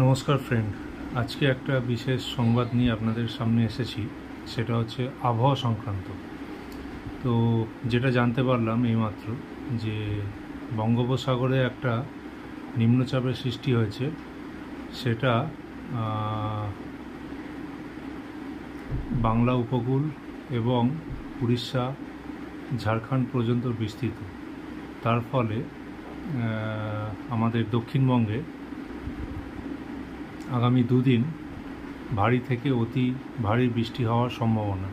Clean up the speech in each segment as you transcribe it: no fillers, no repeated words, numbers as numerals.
নমস্কার ফ্রেন্ড, আজকে একটা বিশেষ সংবাদ নিয়ে আপনাদের সামনে এসেছি। সেটা হচ্ছে আবহাওয়া সংক্রান্ত। তো যেটা জানতে পারলাম এইমাত্র যে বঙ্গোপসাগরে একটা নিম্নচাপের সৃষ্টি হয়েছে। সেটা বাংলা উপকূল এবং উড়িষ্যা, ঝাড়খণ্ড পর্যন্ত বিস্তৃত। তার ফলে আমাদের দক্ষিণবঙ্গে আগামী দুদিন ভারী থেকে অতি ভারী বৃষ্টি হওয়ার সম্ভাবনা।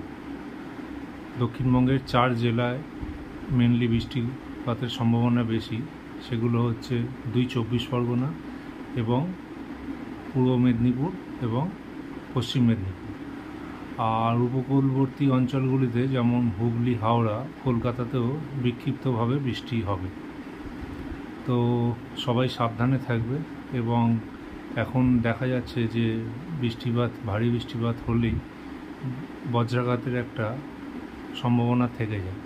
দক্ষিণবঙ্গের 4 জেলায় মেনলি বৃষ্টিপাতের সম্ভাবনা বেশি। সেগুলো হচ্ছে 2 চব্বিশ পরগনা এবং পূর্ব মেদিনীপুর এবং পশ্চিম মেদিনীপুর। আর উপকূলবর্তী অঞ্চলগুলিতে যেমন হুগলি, হাওড়া, কলকাতাতেও বিক্ষিপ্তভাবে বৃষ্টি হবে। তো সবাই সাবধানে থাকবে। এবং এখন দেখা যাচ্ছে যে ভারী বৃষ্টিপাত হলেই বজ্রাঘাতের একটা সম্ভাবনা থেকে যায়।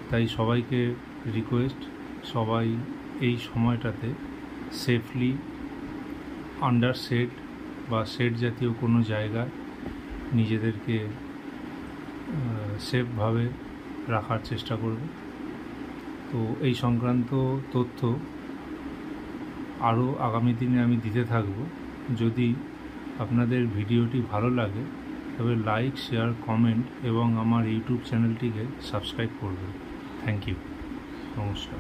তাই সবাইকে রিকোয়েস্ট, সবাই এই সময়টাতে সেফলি আন্ডার শেড বা শেড জাতীয় কোনো জায়গায় নিজেদেরকে সেফভাবে রাখার চেষ্টা করবে। তো এই সংক্রান্ত তথ্য আরও আগামী দিনে আমি দিতে থাকব। যদি আপনাদের ভিডিওটি ভালো লাগে তবে লাইক, শেয়ার, কমেন্ট এবং আমার ইউটিউব চ্যানেলটিকে সাবস্ক্রাইব করবেন। Thank you. নমস্কার।